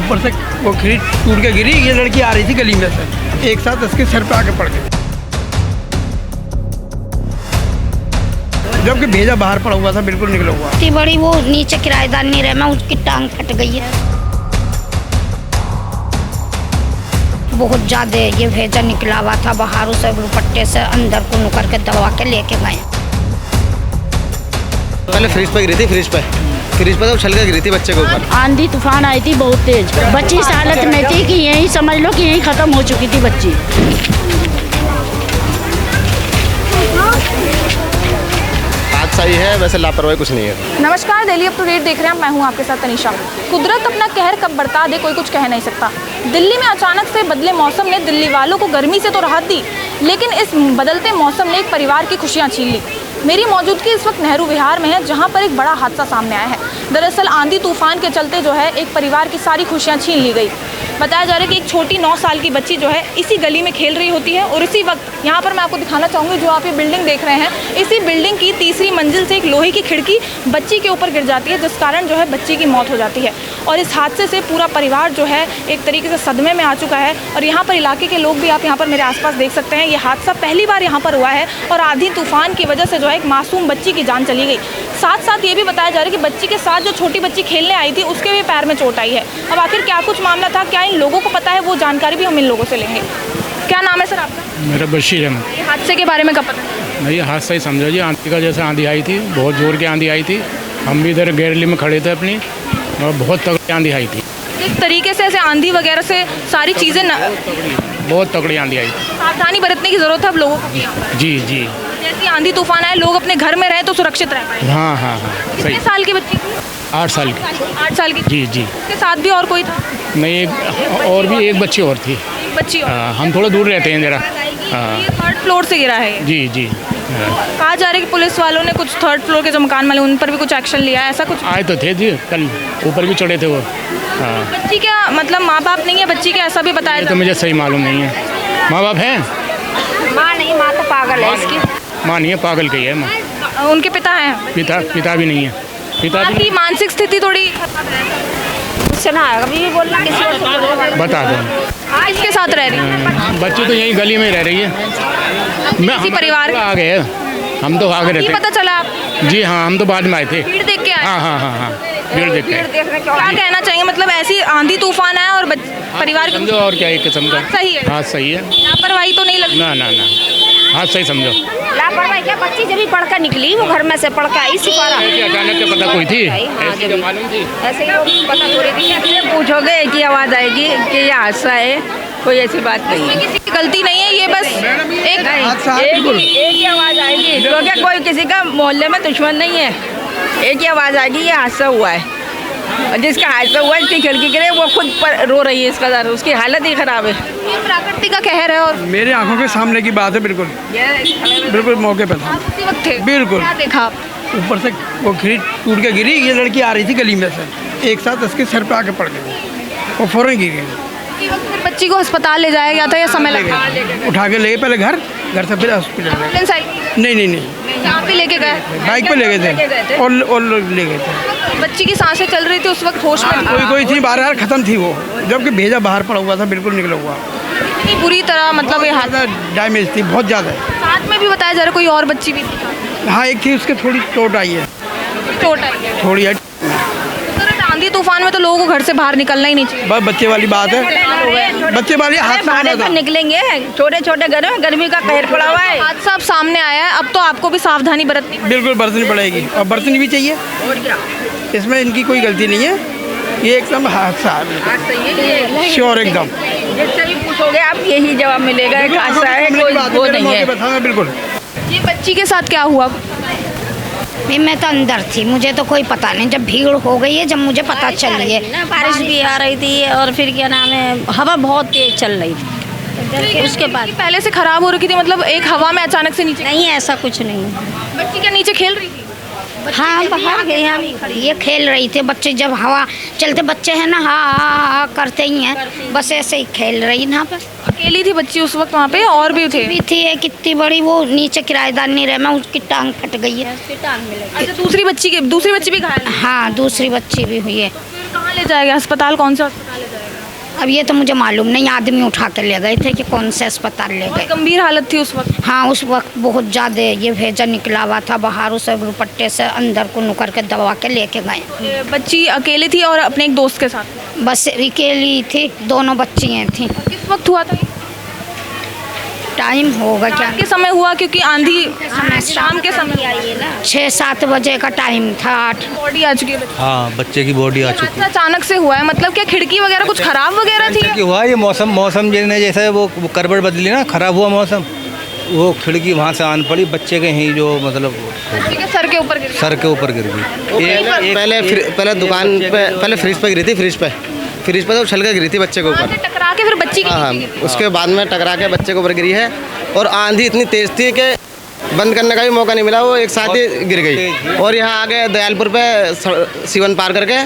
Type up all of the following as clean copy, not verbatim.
ऊपर से वो खिड़ी टूट के गिरी। ये लड़की आ रही थी गली में से, एक साथ उसके सर पे आके पड़ गई, जबकि भेजा बाहर पड़ा हुआ था, बिल्कुल निकला हुआ। इतनी बड़ी वो नीचे किराएदार नहीं रहे, मैं उसकी टांग फट गई है। बहुत ज्यादा ये भेजा निकला हुआ था बाहर, उसे दुपट्टे से अंदर को नुकर के दबा के लेके गए। पहले फ्रिज पे गिरी थी, फ्रिज पे तो छल के गिरी थी बच्चे के ऊपर। आंधी तूफान आई थी बहुत तेज, बच्ची इस हालत में थी कि यही समझ लो कि यही खत्म हो चुकी थी बच्ची। सही है, वैसे लापरवाही कुछ नहीं है। नमस्कार, दिल्ली अप टू डेट देख रहे हैं, मैं हूं आपके साथ तनीषा। कुदरत अपना कहर कब बरता दे कोई कुछ कह नहीं सकता। दिल्ली में अचानक से बदले मौसम ने दिल्ली वालों को गर्मी से तो राहत दी, लेकिन इस बदलते मौसम ने एक परिवार की खुशियां छीन ली। मेरी मौजूदगी इस वक्त नेहरू विहार में है, जहां पर एक बड़ा हादसा सामने आया है। दरअसल आंधी तूफान के चलते जो है एक परिवार की सारी खुशियां छीन ली गई। बताया जा रहा है कि एक छोटी 9 साल की बच्ची जो है इसी गली में खेल रही होती है, और इसी वक्त यहाँ पर मैं आपको दिखाना चाहूँगी, जो आप ये बिल्डिंग देख रहे हैं, इसी बिल्डिंग की तीसरी मंजिल से एक लोहे की खिड़की बच्ची के ऊपर गिर जाती है, जिस कारण जो है बच्ची की मौत हो जाती है। और इस हादसे से पूरा परिवार जो है एक तरीके से सदमे में आ चुका है। और यहाँ पर इलाके के लोग भी आप यहाँ पर मेरे आसपास देख सकते हैं। ये हादसा पहली बार यहाँ पर हुआ है, और आंधी तूफान की वजह से जो है एक मासूम बच्ची की जान चली गई। साथ साथ ये भी बताया जा रहा है कि बच्ची के साथ जो छोटी बच्ची खेलने आई थी, उसके भी पैर में चोट आई है। अब आखिर क्या कुछ मामला था, क्या इन लोगों को पता है, वो जानकारी भी हम इन लोगों से लेंगे। क्या नाम है सर आपका? मेरा बशीर अहमद। ये हादसे के बारे में कब पता? नहीं, हादसा ही समझो जी, आंधी का जैसे आंधी आई थी, बहुत जोर की आंधी आई थी। हम भी इधर गैरली में खड़े थे अपनी, और बहुत तगड़ी आंधी आई थी। किस तरीके से ऐसे आंधी वगैरह से सारी चीज़ें बहुत तगड़ी आंधी आई थी। सावधानी बरतने की जरूरत है अब लोगों को। जी जी। जैसे आंधी तूफान आए, लोग अपने घर में रहें तो सुरक्षित रह पाए। हाँ हाँ हाँ, सही। कितने साल की बच्ची? 8 साल की। 8 साल की। जी जी। उसके साथ भी और कोई था? नहीं, और भी एक बच्ची और थी। एक बच्ची और। हम थोड़ा दूर रहते हैं जरा। ये 3rd फ्लोर से गिरा है ये? जी जी। कहा जा रहा है कि पुलिस वालों ने कुछ 3rd फ्लोर के जो मकान वाले, उन पर भी कुछ एक्शन लिया है, ऐसा कुछ? आए तो थे जी, कल ऊपर भी चढ़े थे वो। हाँ। बच्ची क्या मतलब माँ बाप नहीं है बच्ची के, ऐसा भी बताया? तो मुझे सही मालूम नहीं है। माँ बाप हैं? माँ नहीं, माँ तो पागल है इसकी। माँ नहीं है, पागल की है माँ। उनके पिता हैं? पिता भी नहीं है। पिता की मानसिक स्थिति थोड़ी सुना है, कभी भी बोलना किसी को बता दो। किसके साथ रह रही है? बच्ची तो यहीं गली में ही रह रही है। मैं किसी परिवार आ गए, हम तो आगे रहते। पता चला आप? जी हाँ, हम तो बाद में आए थे। भीड़ देख के आए? हाँ हाँ हाँ हाँ, भीड़ देख के। क्या कहना चाहिए, मतलब ऐसी आंधी तूफान है और परिवार की समझो, और क्या एक किस्म का। सही है? हाँ सही है। लापरवाही तो नहीं लगी? ना ना ना, हाँ सही समझो। लापरवाही क्या, बच्ची जब भी पढ़ कर निकली, वो घर में से पढ़ के आई, सिपारा। अचानक से पता कोई थी? ऐसी क्या मालूम थी? ऐसे ही पता थोड़ी थी। पूछोगे एक ही आवाज़ आएगी कि ये हादसा है, कोई ऐसी बात नहीं है। किसी की गलती नहीं है, ये बस एक एक ही आवाज़ आएगी, क्योंकि कोई किसी का मोहल्ले में दुश्मन नहीं है। एक ही आवाज़ आएगी ये हादसा हुआ है, और जिसका हादसा हुआ है, इसकी खिड़की गिरे, वो खुद पर रो रही है, इसका दर उसकी हालत ही ख़राब है। ये प्रकृति का कहर है। और मेरे आंखों के सामने की बात है, बिल्कुल बिल्कुल मौके पर था। आप उसी वक्त थे? बिल्कुल। क्या देखा आप? ऊपर से वो खिड़ी टूट के गिरी। ये लड़की आ रही थी गली में से, एक साथ उसके सर पे आके पड़ गई, वो फौरन गिर गई। उसी वक्त फिर बच्ची को अस्पताल ले जाया गया था या समय लगा? उठा के ले गए पहले घर से फिर हॉस्पिटल ले गए। एम्बुलेंस आई? नहीं, आप ही लेके गए? बाइक पे ले गए थे, और लोग ले गए थे। बच्ची की सांसें चल रही थी उस वक्त, होश में थी? कोई थी, बाहर खत्म थी वो, जबकि भेजा बाहर पड़ा हुआ था, बिल्कुल निकला हुआ। इतनी बुरी तरह मतलब ये हादसा डैमेज थी, बहुत ज़्यादा। साथ में भी बताया जा रहा कोई और बच्ची भी थी? हाँ, एक थी, उसके थोड़ी चोट आई है। चोट आई है? थोड़ी है। सर, आंधी तूफान में तो लोगों को घर से बाहर निकलना ही नहीं चाहिए। बस बच्चे वाली बात है, बच्चे वाली हाथ बाहर पर निकलेंगे, छोटे छोटे घर में गर्मी का कहर पड़ा हुआ है। हादसा अब सामने आया है, अब तो आपको भी सावधानी बरतनी पड़ेगी। बिल्कुल बरतनी पड़ेगी, और बरतनी भी चाहिए, इसमें इनकी कोई गलती नहीं है। ये एकदम हादसा है, श्योर एकदम। जिससे भी पूछोगे आप यही जवाब मिलेगा, एक हादसा है, कोई वो नहीं है। बिल्कुल। ये बच्ची के साथ क्या हुआ? मैं तो अंदर थी, मुझे तो कोई पता नहीं। जब भीड़ हो गई है, जब मुझे पता चली है, बारिश भी आ रही थी, और फिर क्या नाम है, हवा बहुत तेज चल रही थी। उसके बाद पहले से खराब हो रखी थी, मतलब एक हवा में अचानक से नीचे? नहीं, ऐसा कुछ नहीं है। बच्ची क्या नीचे खेल रही थी? हाँ, बाहर गए हम, ये खेल रही थी। बच्चे जब हवा चलते, बच्चे हैं ना, हाँ करते ही हैं, बस ऐसे ही खेल रही ना। पर अकेली थी बच्ची उस वक्त वहाँ पे, और भी थे? भी थी, कितनी बड़ी, वो नीचे किराएदार नहीं रहे, मैं उसकी टांग फट गई है। अच्छा, दूसरी बच्ची भी घायल है? हाँ, दूसरी बच्ची भी हुई है। कहाँ ले जाएगा अस्पताल, कौन सा अस्पताल ले जाएगा? अब ये तो मुझे मालूम नहीं, आदमी उठा के ले गए थे कि कौन से अस्पताल ले गए। गंभीर हालत थी उस वक्त। हाँ उस वक्त बहुत ज़्यादा, ये भेजा निकला हुआ था बाहर, उसे दुपट्टे से अंदर को नुकर के दबा के लेके गए। बच्ची अकेले थी और अपने एक दोस्त के साथ? बस अकेली थी, दोनों बच्चियाँ थी। किस वक्त हुआ था? टाइम होगा क्या के समय हुआ, क्योंकि आंधी शाम के समय 6-7 बजे का टाइम था। बॉडी आ चुकी है। हाँ, बच्चे की बॉडी आ चुकी है। अचानक से हुआ है, मतलब क्या खिड़की वगैरह कुछ खराब वगैरह थी? क्या हुआ, ये मौसम जैसे वो करवट बदली ना, खराब हुआ मौसम, वो खिड़की वहाँ से आन पड़ी, बच्चे के ही जो मतलब सर के ऊपर गिरी। सर के ऊपर गिर गई। पहले दुकान पे, पहले फ्रिज पे गिरी थी, फ्रिज पे तो छलका गिरी थी बच्चे के ऊपर। टकरा के फिर बच्ची हाँ, उसके बाद में टकरा के बच्चे के ऊपर गिरी है। और आंधी इतनी तेज़ थी कि बंद करने का भी मौका नहीं मिला, वो एक साथ ही गिर गई। और यहाँ आगे दयालपुर पे सीवन पार करके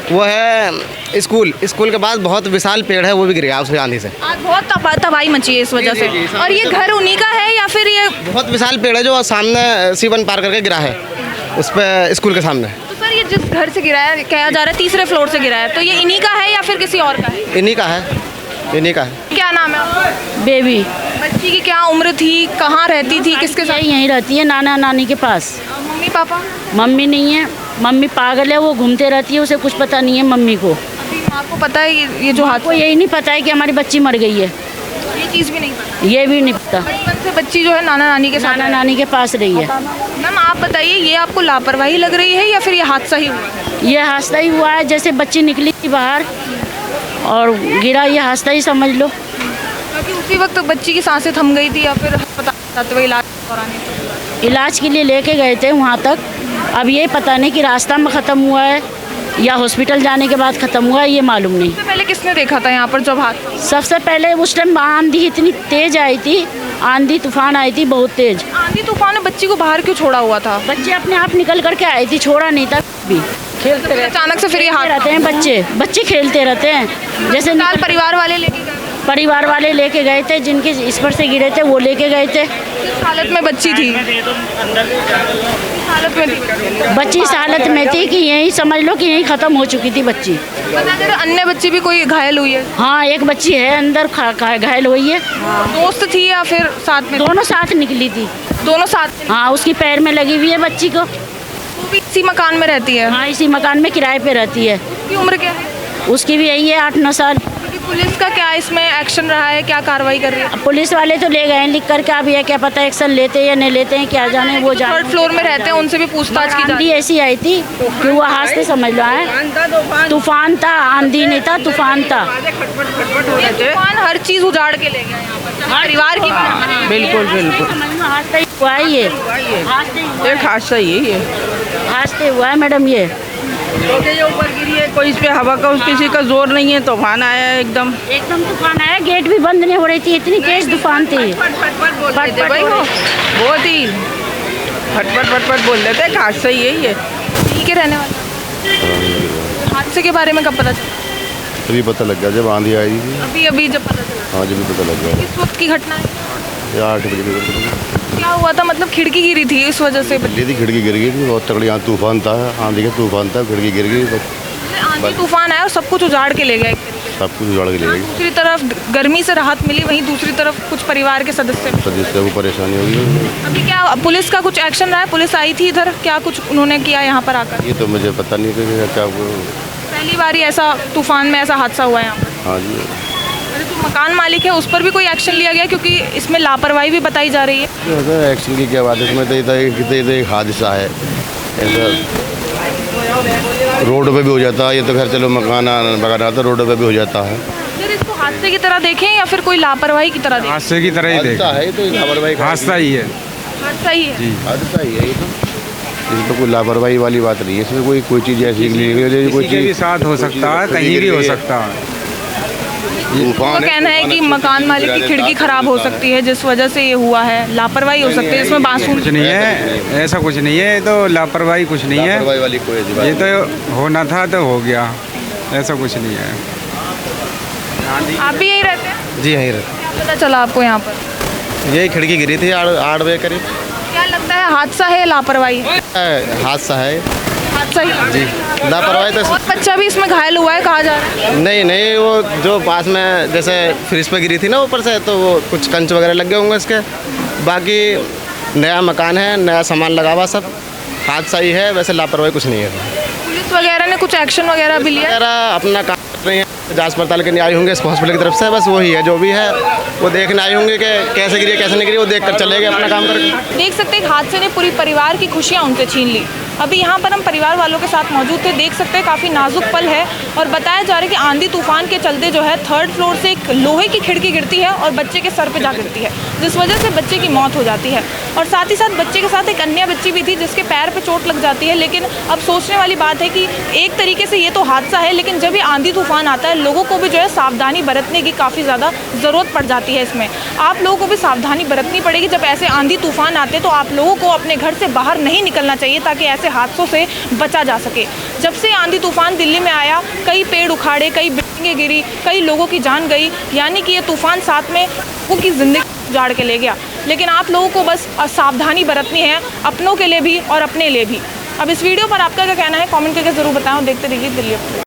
वो है स्कूल के बाद बहुत विशाल पेड़ है, वो भी गिर गया उस आंधी से। आज बहुत तबाही मची है इस वजह से। और ये घर उन्हीं का है या फिर ये? बहुत विशाल पेड़ है जो सामने सीवन पार करके गिरा है, उस पर स्कूल के सामने। तो सर ये जिस घर से गिरा है, कहा जा रहा है 3रे फ्लोर से गिरा है, तो ये इन्हीं का है या फिर किसी और का है? इन्हीं का है। क्या नाम है आपका? बेबी बच्ची की क्या उम्र थी, कहाँ रहती थी, किसके साथ? यहीं रहती है, नाना नानी के पास। Mummy papa? मम्मी नहीं है, मम्मी पागल है, वो घूमते रहती है, उसे कुछ पता नहीं है मम्मी को। अभी माँ को पता है ये जो हाथ को यही नहीं पता है कि हमारी बच्ची मर गई है, ये चीज़ भी नहीं पता? ये भी नहीं पता। बचपन से बच्ची जो है नाना नानी के साथ नाना नानी के पास रही है। मैम आप बताइए, ये आपको लापरवाही लग रही है या फिर ये हादसा ही हुआ? ये हादसा ही हुआ है, जैसे बच्ची निकली थी बाहर और गिरा, ये हादसा ही समझ लो। क्योंकि उसी वक्त बच्ची की सांसें थम गई थी या फिर अस्पताल इलाज कराने? इलाज के लिए लेके गए थे वहाँ तक। अब ये पता नहीं कि रास्ता में ख़त्म हुआ है या हॉस्पिटल जाने के बाद ख़त्म हुआ है, ये मालूम नहीं। सबसे पहले किसने देखा था यहाँ पर जब हादसा? सबसे पहले उस टाइम आंधी इतनी तेज़ आई थी, आंधी तूफान आई थी बहुत तेज़। आंधी तूफान में बच्ची को बाहर क्यों छोड़ा हुआ था? बच्चे अपने आप निकल करके आई थी, छोड़ा नहीं था भी। खेलते रहते, अचानक से फिर ये हादसा रहते हैं बच्चे खेलते रहते हैं। जैसे परिवार वाले लेके गए? परिवार वाले लेके गए थे, जिनके इस पर से गिरे थे वो लेके गए थे। किस हालत में बच्ची थी? हालत में थी बच्ची इस हालत में थी कि यही समझ लो कि यही ख़त्म हो चुकी थी बच्ची। पता चला अन्य बच्ची भी कोई घायल हुई है? हाँ, एक बच्ची है अंदर घायल हुई है। दोस्त थी या फिर साथ में? दोनों साथ निकली थी। दोनों साथ? हाँ, उसकी पैर में लगी हुई है बच्ची को। वो भी इसी मकान में रहती है? हाँ, इसी मकान में किराए पे रहती है। उसकी उम्र क्या है? उसकी भी यही है 8-9 साल। पुलिस का क्या इसमें एक्शन रहा है, क्या कार्रवाई कर रही है? पुलिस वाले तो ले गए हैं लिख करके, अब ये क्या पता एक्शन लेते हैं या नहीं लेते हैं, क्या जाने वो जाने। 3rd फ्लोर में रहते हैं, उनसे भी पूछताछ की जा रही है। ऐसी आई थी कि वो हाथ से समझ लो है, तूफान था, आंधी नहीं था, तूफान था। तूफान हर चीज़ उजाड़ के ले गया यहाँ पर, परिवार की बात। बिल्कुल हादसा ही हुआ है, ये एक हादसा ही है, ये हादसे हुआ है मैडम। ये के ऊपर गिरी है, कोई इस पे हवा का किसी का जोर नहीं है, तूफान आया है एकदम तूफान आया, गेट भी बंद नहीं हो रही थी, इतनी तेज तूफान थी। फटफट भाई, बहुत ही फटफट बोल रहे थे। हादसा ही है ये। ठीक है, रहने वाला। हादसे के बारे में कब पता चला? अभी पता लग गया जब आंधी आई थी। अभी जब पता चला? हाँ, जब भी पता लग गया। किस वक्त की घटना है? 8 बजे। क्या हुआ था, मतलब खिड़की गिरी थी इस वजह से? थी, खिड़की गिर गई थी, बहुत तगड़ी तूफान था, आंधी का तूफान था, खिड़की गिर गई। आंधी तूफान आया और सब कुछ उजाड़ के ले गया एक तरीके से। सब कुछ उजाड़ के ले गई। दूसरी तरफ गर्मी से राहत मिली, वहीं दूसरी तरफ कुछ परिवार के सदस्य को परेशानी होगी। अभी क्या पुलिस का कुछ एक्शन रहा है? पुलिस आई थी इधर, क्या कुछ उन्होंने किया यहाँ पर आकर? ये तो मुझे पता नहीं कि क्या। पहली बार ऐसा तूफान में ऐसा हादसा हुआ है यहाँ पर? हाँ जी। जो मकान मालिक है उस पर भी कोई एक्शन लिया गया, क्योंकि इसमें लापरवाही भी बताई जा रही है? एक्शन की क्या बात है, इसमें तो एक हादसा है ऐसा। रोड पे भी हो जाता है, ये तो खैर चलो मकान बगाना था, रोड पे भी हो जाता है। सर इसको हादसे की तरह देखें या फिर कोई लापरवाही की तरह देखें? हादसे की तरह ही हादसा है, तो लापरवाही हादसा ही है। हादसा ही है। हादसा ही है ये तो। इसमें तो कोई लापरवाही वाली बात नहीं है, इसमें कोई चीज़ ऐसी कोई चीज़ भी साथ हो सकता है, कहीं भी हो सकता है। उनका कहना है कि मकान मालिक की खिड़की खराब हो सकती है, जिस वजह से ये हुआ है, लापरवाही हो सकती है, इसमें मासूम कुछ नहीं है, ऐसा कुछ नहीं है, तो लापरवाही कुछ नहीं है, ये तो होना था तो हो गया, ऐसा कुछ नहीं है। आप भी यही रहते हैं? जी, यहीं रहते। क्या पता चला आपको यहाँ पर? यही खिड़की गिरी थी 8 बजे करीब। क्या लगता है, हादसा है या लापरवाही? हादसा है। सही जी लापरवाही तो और बच्चा भी इसमें घायल हुआ है कहा जा रहा है। नहीं वो जो पास में जैसे फ्रिज पे गिरी थी ना ऊपर से, तो वो कुछ कंच वगैरह लग गए होंगे इसके। बाकी नया मकान है, नया सामान लगा हुआ, सब हादसा ही है, वैसे लापरवाही कुछ नहीं है। पुलिस वगैरह ने कुछ एक्शन वगैरह भी लिया है? वगैरह अपना काम कर रही है, जांच पड़ताल करने आई होंगे इस हॉस्पिटल की तरफ से, बस वही है जो भी है वो देखने आई होंगे कि कैसे गिरी कैसे नहीं गिरी, वो देख कर चले गए अपना काम करके। देख सकते हैं हादसे ने पूरी परिवार की खुशियां उनसे छीन ली। अभी यहाँ पर हम परिवार वालों के साथ मौजूद थे, देख सकते हैं काफ़ी नाजुक पल है और बताया जा रहा है कि आंधी तूफान के चलते जो है 3rd फ्लोर से एक लोहे की खिड़की गिरती है और बच्चे के सर पे जा गिरती है, जिस वजह से बच्चे की मौत हो जाती है। और साथ ही साथ बच्चे के साथ एक अन्य बच्ची भी थी जिसके पैर पे चोट लग जाती है। लेकिन अब सोचने वाली बात है कि एक तरीके से ये तो हादसा है, लेकिन जब ये आंधी तूफान आता है लोगों को भी जो है सावधानी बरतने की काफ़ी ज़्यादा ज़रूरत पड़ जाती है। इसमें आप लोगों को भी सावधानी बरतनी पड़ेगी। जब ऐसे आंधी तूफान आते तो आप लोगों को अपने घर से बाहर नहीं निकलना चाहिए ताकि ऐसे हादसों से बचा जा सके। जब से आंधी तूफान दिल्ली में आया, कई पेड़ उखाड़े, कई बिल्डिंगें गिरी, कई लोगों की जान गई, यानी कि ये तूफान साथ में लोगों की ज़िंदगी उजाड़ के ले गया। लेकिन आप लोगों को बस सावधानी बरतनी है, अपनों के लिए भी और अपने लिए भी। अब इस वीडियो पर आपका क्या कहना है कमेंट करके ज़रूर बताएं और देखते रहिए दिल्ली अपडेट।